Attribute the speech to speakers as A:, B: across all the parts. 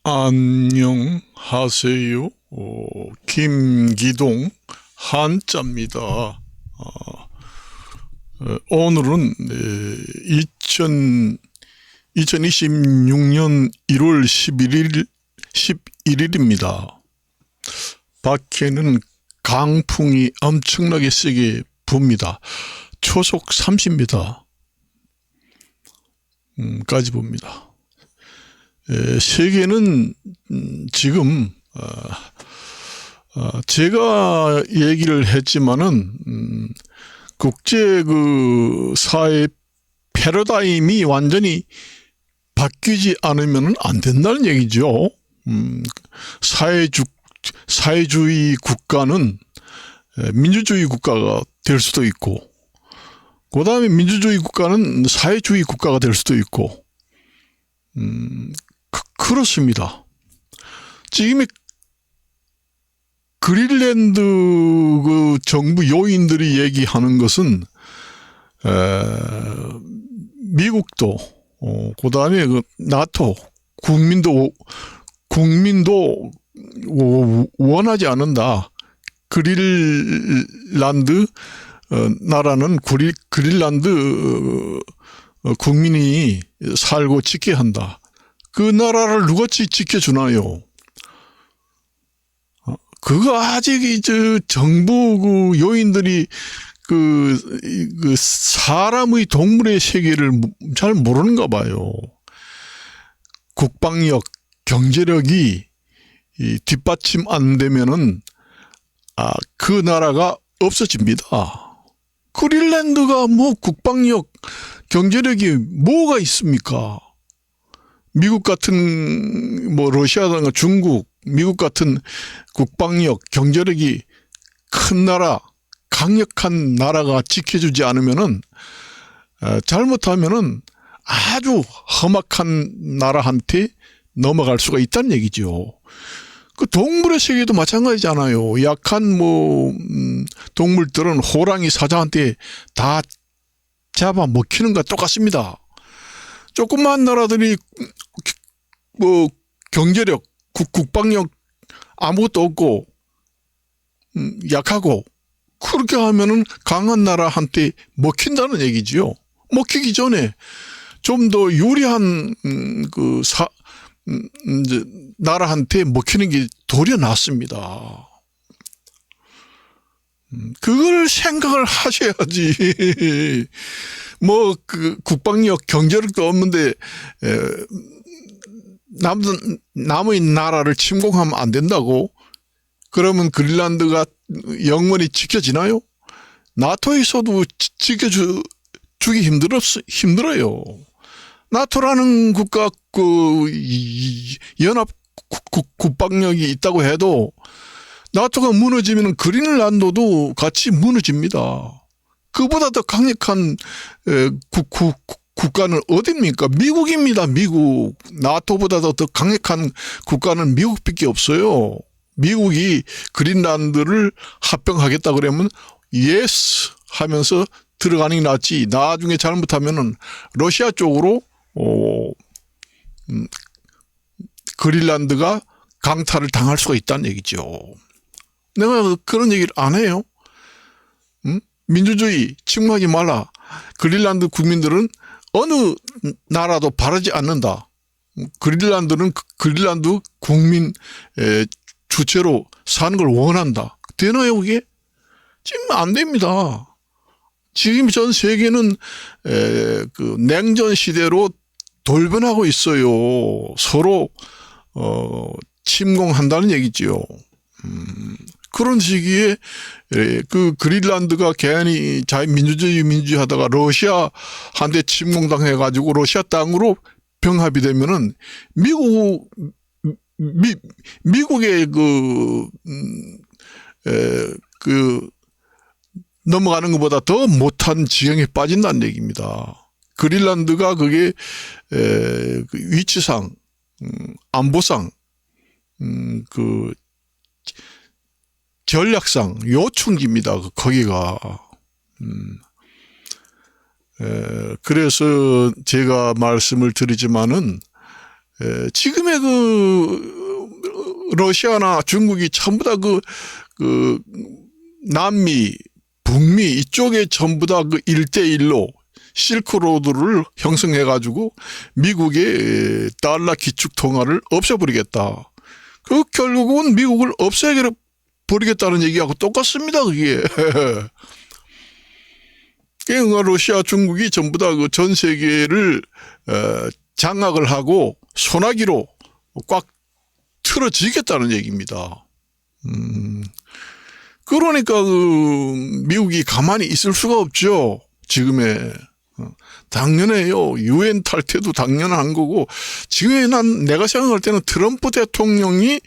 A: 안녕하세요. 김기동 한자입니다. 오늘은 2026년 1월 11일입니다. 밖에는 강풍이 엄청나게 세게 붑니다. 초속 30m 까지 붑니다. 세계는 지금 제가 얘기를 했지만은 국제 사회 패러다임이 완전히 바뀌지 않으면 안 된다는 얘기죠. 사회주의 국가는 민주주의 국가가 될 수도 있고, 그 다음에 민주주의 국가는 사회주의 국가가 될 수도 있고, 그렇습니다. 지금 그린랜드 정부 요인들이 얘기하는 것은 미국도 그 다음에 나토 국민도 원하지 않는다. 그린란드 나라는 그린란드 국민이 살고 지켜야 한다. 그 나라를 누가 지켜주나요? 그거 아직 정부 요인들이 사람의 동물의 세계를 잘 모르는가 봐요. 국방력, 경제력이 뒷받침 안 되면은 그 나라가 없어집니다. 그린란드가 뭐 국방력, 경제력이 뭐가 있습니까? 미국 같은 러시아든가 중국, 미국 같은 국방력, 경제력이 큰 나라, 강력한 나라가 지켜주지 않으면은 잘못하면은 아주 험악한 나라한테 넘어갈 수가 있다는 얘기죠. 그 동물의 세계도 마찬가지잖아요. 약한 동물들은 호랑이 사자한테 다 잡아 먹히는 것과 똑같습니다. 조그만 나라들이 경제력, 국방력 아무것도 없고 약하고 그렇게 하면은 강한 나라한테 먹힌다는 얘기지요. 먹히기 전에 좀 더 유리한 나라한테 먹히는 게 도리어 낫습니다. 그걸 생각을 하셔야지. 국방력, 경제력도 없는데 남의 나라를 침공하면 안 된다고? 그러면 그린란드가 영원히 지켜지나요? 나토에서도 지켜주기 힘들어요. 나토라는 국가 연합 국방력이 있다고 해도 나토가 무너지면 그린란드도 같이 무너집니다. 그보다 더 강력한 국가는 어디입니까? 미국입니다. 미국. 나토보다 더 강력한 국가는 미국밖에 없어요. 미국이 그린란드를 합병하겠다 그러면 예스 하면서 들어가는 게 낫지. 나중에 잘못하면은 러시아 쪽으로 그린란드가 강탈을 당할 수가 있다는 얘기죠. 내가 그런 얘기를 안 해요. 민주주의 침공하지 말라. 그린란드 국민들은 어느 나라도 바라지 않는다. 그린란드는 그린란드 국민 주체로 사는 걸 원한다. 되나요, 그게? 지금 안 됩니다. 지금 전 세계는 냉전 시대로 돌변하고 있어요. 서로 침공한다는 얘기지요. 그런 시기에 그린란드가 괜히 민주주의 하다가 러시아한테 침공당해가지고 러시아 땅으로 병합이 되면은 미국의 넘어가는 것보다 더 못한 지경에 빠진다는 얘기입니다. 그린란드가 그게 위치상, 안보상, 전략상 요충지입니다. 거기가. 그래서 제가 말씀을 드리지만은 지금의 러시아나 중국이 전부 다 남미, 북미 이쪽에 전부 다 1대1로 실크로드를 형성해가지고 미국의 달러 기축 통화를 없애버리겠다. 결국은 미국을 없애버리겠다는 얘기하고 똑같습니다, 그게. 러시아, 중국이 전부 다 전 세계를 장악을 하고 소나기로 꽉 틀어지겠다는 얘기입니다. 그러니까 미국이 가만히 있을 수가 없죠. 지금의 당연해요. 유엔 탈퇴도 당연한 거고 지금에 내가 생각할 때는 트럼프 대통령이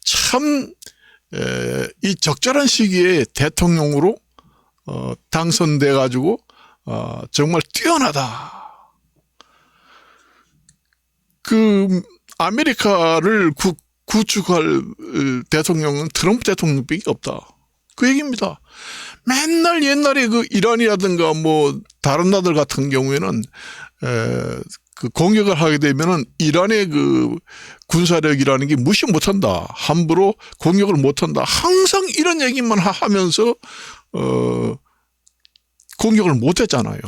A: 참 이 적절한 시기에 대통령으로 당선돼 가지고 정말 뛰어나다. 아메리카를 구축할 대통령은 트럼프 대통령밖에 없다. 그 얘기입니다. 맨날 옛날에 이란이라든가 다른 나라들 같은 경우에는 공격을 하게 되면은 이란의 군사력이라는 게 무시 못한다. 함부로 공격을 못한다. 항상 이런 얘기만 하면서 공격을 못했잖아요.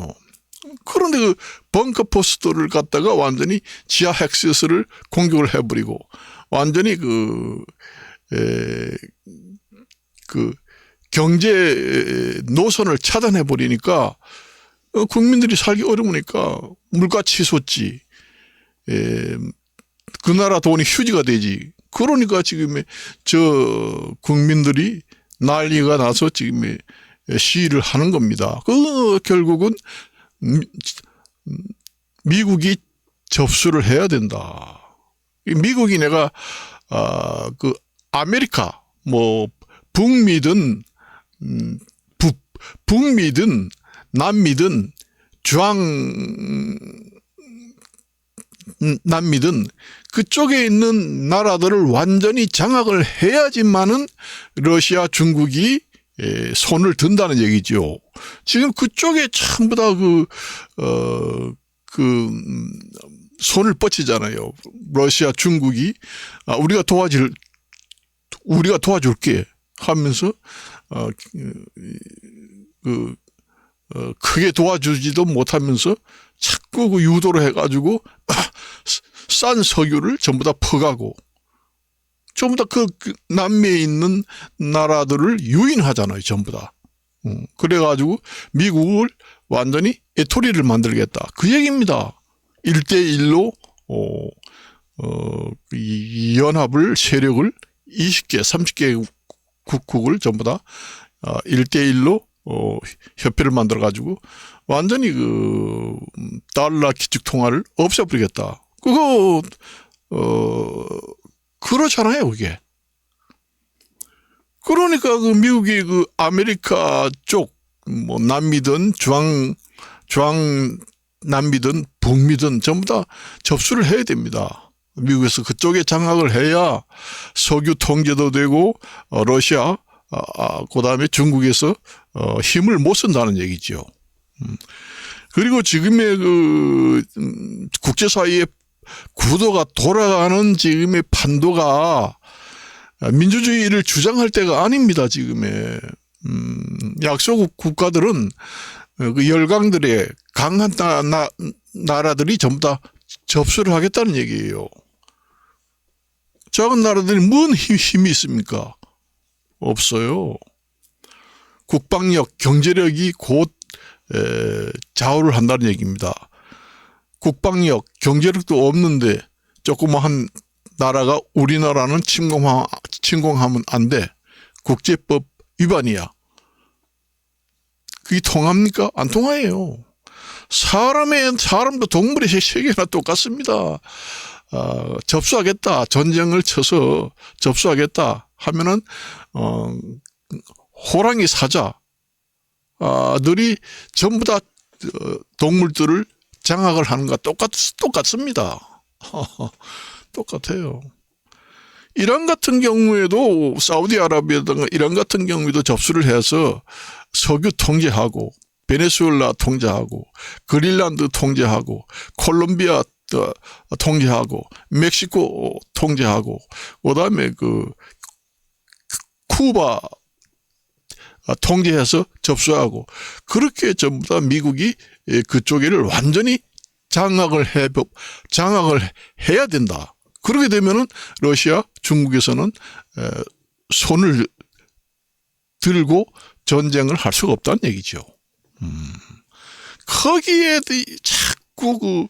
A: 그런데 벙커 포스트를 갖다가 완전히 지하 핵시스를 공격을 해버리고 완전히 경제 노선을 차단해 버리니까 국민들이 살기 어려우니까 물가 치솟지. 그 나라 돈이 휴지가 되지. 그러니까 지금 국민들이 난리가 나서 지금 시위를 하는 겁니다. 결국은 미국이 접수를 해야 된다. 미국이 내가 아메리카 북미든 남미든 남미든 그쪽에 있는 나라들을 완전히 장악을 해야지만은 러시아, 중국이 손을 든다는 얘기죠. 지금 그쪽에 전부 다 손을 뻗치잖아요. 러시아, 중국이 우리가 도와줄게 하면서 크게 도와주지도 못하면서 자꾸 유도를 해가지고 싼 석유를 전부 다 퍼가고 전부 다 남미에 있는 나라들을 유인하잖아요. 전부 다. 그래가지고 미국을 완전히 애토리를 만들겠다. 그 얘기입니다. 1대1로 이 연합을 세력을 20개, 30개 국국을 전부 다 1대1로 협회를 만들어가지고 완전히 달러 기축 통화를 없애버리겠다. 그렇잖아요, 그게. 그러니까 미국이 아메리카 쪽, 남미든 중앙 남미든 북미든 전부 다 접수를 해야 됩니다. 미국에서 그쪽에 장악을 해야 석유 통제도 되고, 러시아, 그 다음에 중국에서 힘을 못 쓴다는 얘기죠. 그리고 지금의 국제사회의 구도가 돌아가는 지금의 판도가 민주주의를 주장할 때가 아닙니다. 지금의 약소국 국가들은 열강들의 강한 나라들이 전부 다 접수를 하겠다는 얘기예요. 작은 나라들이 뭔 힘이 있습니까? 없어요. 국방력, 경제력이 곧 좌우를 한다는 얘기입니다. 국방력, 경제력도 없는데 조그마한 나라가 우리나라는 침공하면 안 돼. 국제법 위반이야. 그게 통합니까? 안 통해요. 사람도 동물의 세계나 똑같습니다. 접수하겠다. 전쟁을 쳐서 접수하겠다 하면은 호랑이 사자들이 전부 다 동물들을 장악을 하는 것 똑같습니다. 똑같아요. 이란 같은 경우에도 사우디아라비아 이란 같은 경우에도 접수를 해서 석유 통제하고 베네수엘라 통제하고 그린란드 통제하고 콜롬비아 통제하고 멕시코 통제하고 그다음에 쿠바 통제해서 접수하고 그렇게 전부 다 미국이 그쪽을 완전히 장악을 해야 된다. 그렇게 되면은 러시아, 중국에서는 손을 들고 전쟁을 할 수가 없다는 얘기죠. 거기에 자꾸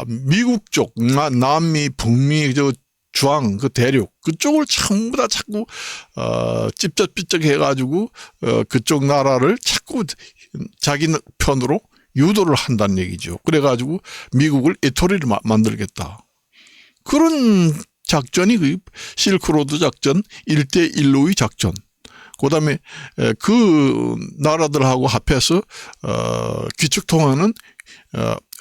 A: 미국 쪽, 남미, 북미, 주황, 대륙, 그쪽을 전부 다 자꾸, 찝쩍삐쩍 해가지고, 그쪽 나라를 자꾸 자기 편으로 유도를 한다는 얘기죠. 그래가지고 미국을 애토리를 만들겠다. 그런 작전이 실크로드 작전, 1대1로의 작전. 그 다음에 그 나라들하고 합해서 기축통화는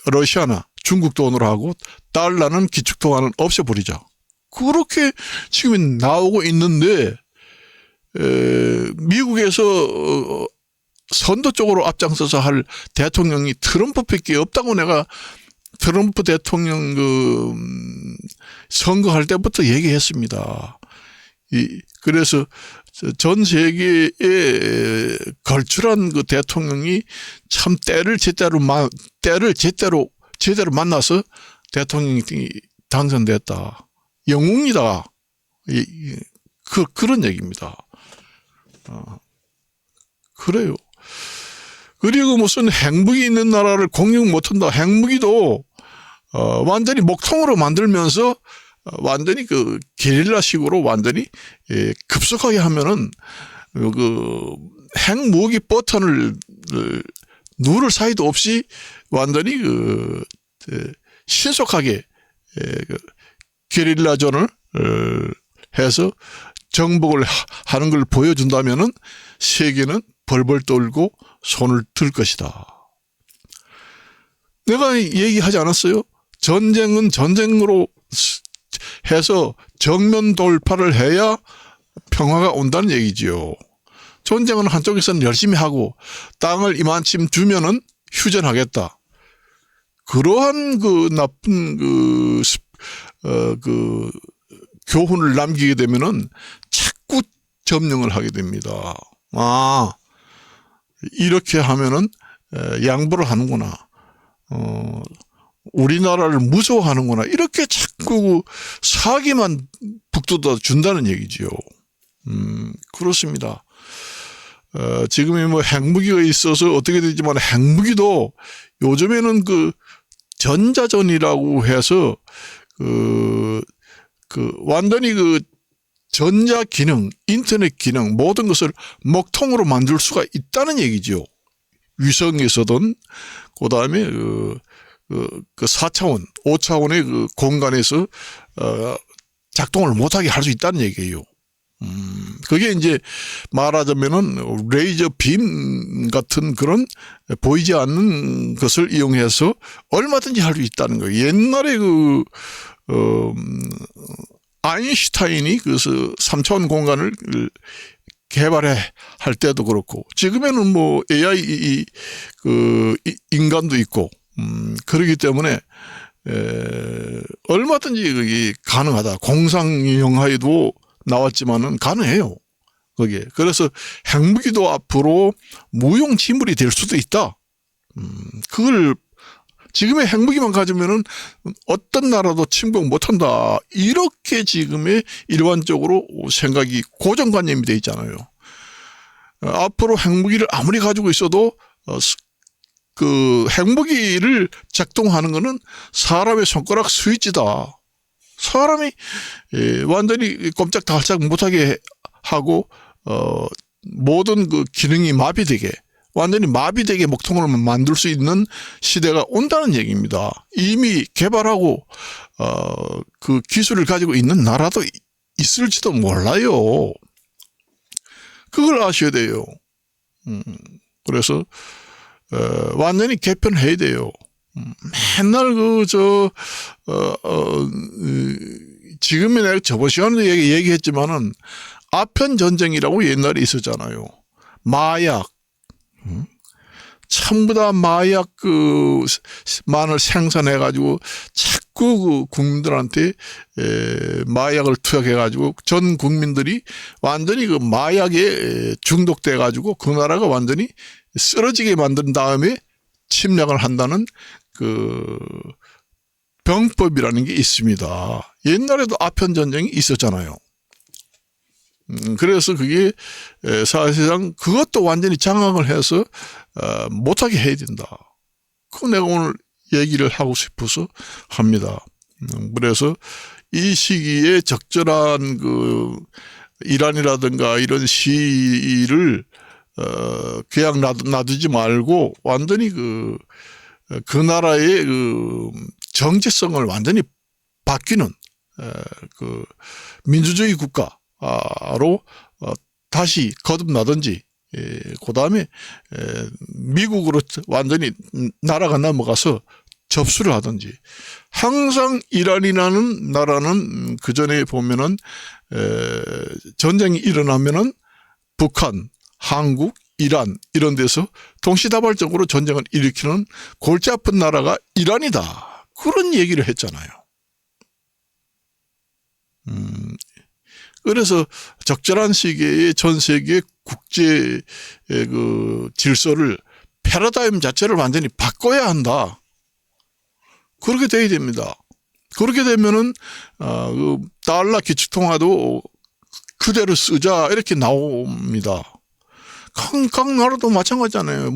A: 러시아나 중국 돈으로 하고 달러는 기축통화는 없애버리자. 그렇게 지금 나오고 있는데 미국에서 선도 쪽으로 앞장서서 할 대통령이 트럼프밖에 없다고 내가 트럼프 대통령 선거할 때부터 얘기했습니다. 그래서 전 세계에 걸출한 대통령이 참 때를 제대로 만나서 대통령이 당선됐다. 영웅이다. 그런 얘기입니다. 그래요. 그리고 무슨 핵무기 있는 나라를 공격 못한다. 핵무기도 완전히 목통으로 만들면서 완전히 게릴라식으로 완전히 급속하게 하면은 핵무기 버튼을 누를 사이도 없이 완전히 신속하게 게릴라전을 해서 정복을 하는 걸 보여준다면은 세계는 벌벌 떨고 손을 들 것이다. 내가 얘기하지 않았어요? 전쟁은 전쟁으로 해서 정면 돌파를 해야 평화가 온다는 얘기지요. 전쟁은 한쪽에서는 열심히 하고 땅을 이만큼 주면은 휴전하겠다. 그러한 나쁜 교훈을 남기게 되면은 자꾸 점령을 하게 됩니다. 이렇게 하면은 양보를 하는구나. 우리나라를 무서워하는구나. 이렇게 자꾸 사기만 북돋아 준다는 얘기지요. 그렇습니다. 지금이 핵무기가 있어서 어떻게 되지만 핵무기도 요즘에는 전자전이라고 해서 완전히 전자 기능, 인터넷 기능 모든 것을 먹통으로 만들 수가 있다는 얘기죠. 위성에서든 그다음에 4차원, 5차원의 공간에서 작동을 못하게 할 수 있다는 얘기예요. 그게 이제 말하자면은 레이저 빔 같은 그런 보이지 않는 것을 이용해서 얼마든지 할 수 있다는 거예요. 옛날에 아인슈타인이 3차원 공간을 할 때도 그렇고 지금에는 AI 인간도 있고 그러기 때문에 얼마든지 가능하다. 공상영화에도 나왔지만은 가능해요. 거기에. 그래서 핵무기도 앞으로 무용지물이 될 수도 있다. 그걸 지금의 핵무기만 가지면은 어떤 나라도 침공 못한다. 이렇게 지금의 일반적으로 생각이 고정관념이 돼 있잖아요. 앞으로 핵무기를 아무리 가지고 있어도 핵무기를 작동하는 거는 사람의 손가락 스위치다. 사람이 완전히 꼼짝달싹 못하게 하고 모든 기능이 마비되게 완전히 마비되게 목통을 만들 수 있는 시대가 온다는 얘기입니다. 이미 개발하고 그 기술을 가지고 있는 나라도 있을지도 몰라요. 그걸 아셔야 돼요. 그래서 완전히 개편해야 돼요. 맨날 지금에 내가 저번 시간에 얘기했지만은 아편 전쟁이라고 옛날에 있었잖아요. 마약. 전부 다 마약 만을 생산해 가지고 자꾸 국민들한테 마약을 투약해 가지고 전 국민들이 완전히 마약에 중독돼 가지고 그 나라가 완전히 쓰러지게 만든 다음에 침략을 한다는 병법이라는 게 있습니다. 옛날에도 아편 전쟁이 있었잖아요. 그래서 그게 사실상 그것도 완전히 장악을 해서 못하게 해야 된다. 그거 내가 오늘 얘기를 하고 싶어서 합니다. 그래서 이 시기에 적절한 이란이라든가 이런 시위를 그냥 놔두지 말고 완전히 그 나라의 정체성을 완전히 바뀌는 민주주의 국가로 다시 거듭나든지 그 다음에 미국으로 완전히 나라가 넘어가서 접수를 하든지. 항상 이란이라는 나라는 그 전에 보면은 전쟁이 일어나면은 북한, 한국, 이란 이런 데서 동시다발적으로 전쟁을 일으키는 골치 아픈 나라가 이란이다. 그런 얘기를 했잖아요. 그래서 적절한 시기에 전 세계 국제 질서를 패러다임 자체를 완전히 바꿔야 한다. 그렇게 돼야 됩니다. 그렇게 되면은 달러 기축통화도 그대로 쓰자 이렇게 나옵니다. 각 나라도 마찬가지잖아요.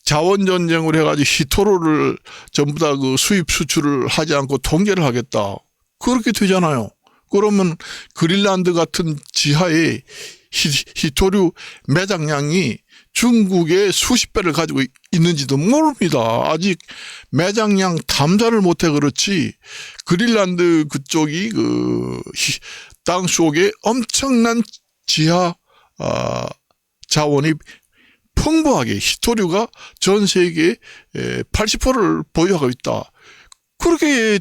A: 자원 전쟁을 해가지고 히토로를 전부 다 수입 수출을 하지 않고 통제를 하겠다. 그렇게 되잖아요. 그러면 그린란드 같은 지하에 히토류 매장량이 중국의 수십 배를 가지고 있는지도 모릅니다. 아직 매장량 탐사를 못해 그렇지 그린란드 그쪽이 땅 속에 엄청난 지하 자원이 풍부하게 히토류가 전 세계의 80%를 보유하고 있다. 그렇게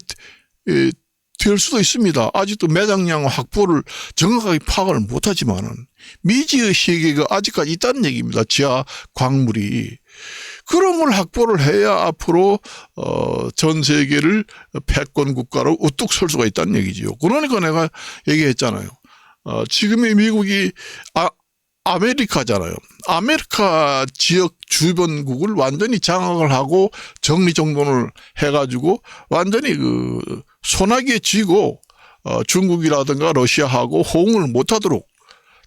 A: 될 수도 있습니다. 아직도 매장량 확보를 정확하게 파악을 못하지만은 미지의 세계가 아직까지 있다는 얘기입니다. 지하 광물이. 그런 걸 확보를 해야 앞으로 전 세계를 패권 국가로 우뚝 설 수가 있다는 얘기지요. 그러니까 내가 얘기했잖아요. 지금의 미국이 아메리카잖아요. 아메리카 지역 주변국을 완전히 장악을 하고 정리정돈을 해가지고 완전히 소나기에 쥐고 중국이라든가 러시아하고 호응을 못하도록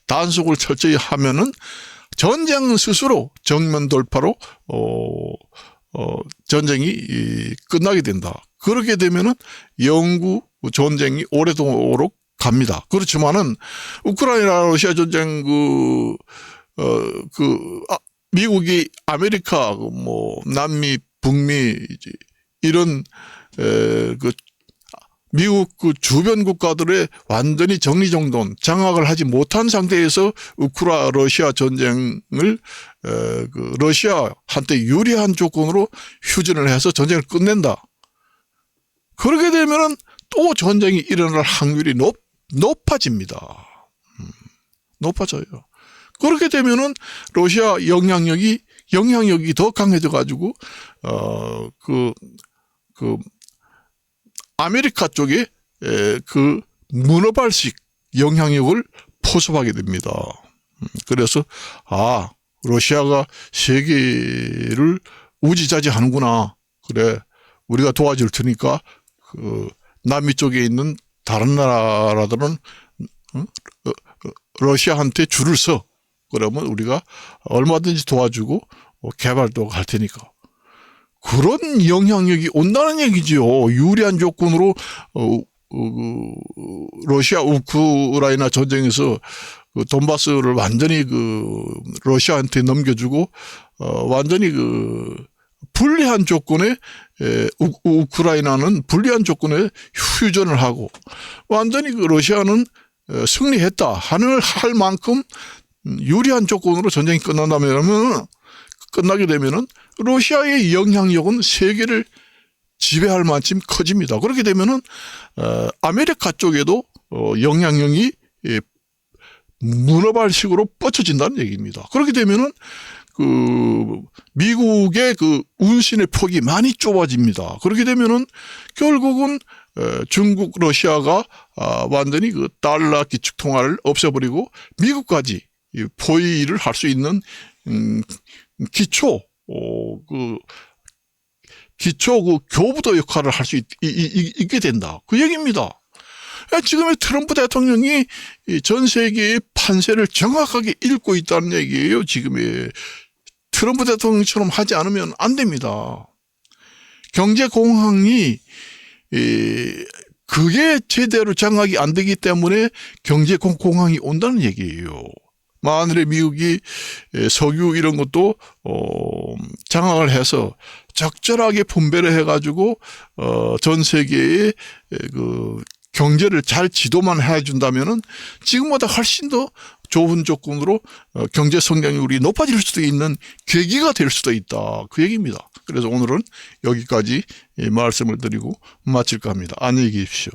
A: 단속을 철저히 하면은 전쟁 스스로 정면 돌파로 전쟁이 끝나게 된다. 그렇게 되면은 영구 전쟁이 오래도록 갑니다. 그렇지만은 우크라이나 러시아 전쟁 미국이 아메리카 남미 북미 이런 미국 주변 국가들의 완전히 정리정돈 장악을 하지 못한 상태에서 러시아 전쟁을 러시아한테 유리한 조건으로 휴전을 해서 전쟁을 끝낸다. 그렇게 되면은 또 전쟁이 일어날 확률이 높아집니다. 높아져요. 그렇게 되면은 러시아 영향력이 더 강해져 가지고 아메리카 쪽에 문어발식 영향력을 포섭하게 됩니다. 그래서 러시아가 세계를 우지자지하는구나. 그래, 우리가 도와줄 테니까 남미 쪽에 있는 다른 나라들은 러시아한테 줄을 서. 그러면 우리가 얼마든지 도와주고 개발도 할 테니까. 그런 영향력이 온다는 얘기지요. 유리한 조건으로 러시아 우크라이나 전쟁에서 돈바스를 완전히 러시아한테 넘겨주고 완전히 불리한 조건에 우크라이나는 불리한 조건에 휴전을 하고 완전히 러시아는 승리했다 할 만큼 유리한 조건으로 전쟁이 끝나게 되면은 러시아의 영향력은 세계를 지배할 만큼 커집니다. 그렇게 되면은 아메리카 쪽에도 영향력이 문어발식으로 뻗쳐진다는 얘기입니다. 그렇게 되면은 미국의 운신의 폭이 많이 좁아집니다. 그렇게 되면은 결국은 중국, 러시아가 완전히 달러 기축 통화를 없애버리고 미국까지 포위를 할 수 있는 기초 교부도 역할을 할 수 있게 된다. 그 얘기입니다. 지금의 트럼프 대통령이 전 세계의 판세를 정확하게 읽고 있다는 얘기예요. 지금의 트럼프 대통령처럼 하지 않으면 안 됩니다. 경제 공황이 그게 제대로 장악이 안 되기 때문에 경제 공황이 온다는 얘기예요. 만일에 미국이 석유 이런 것도 장악을 해서 적절하게 분배를 해가지고 전 세계의 경제를 잘 지도만 해준다면은 지금보다 훨씬 더 좋은 조건으로 경제 성장률이 높아질 수도 있는 계기가 될 수도 있다. 그 얘기입니다. 그래서 오늘은 여기까지 말씀을 드리고 마칠까 합니다. 안녕히 계십시오.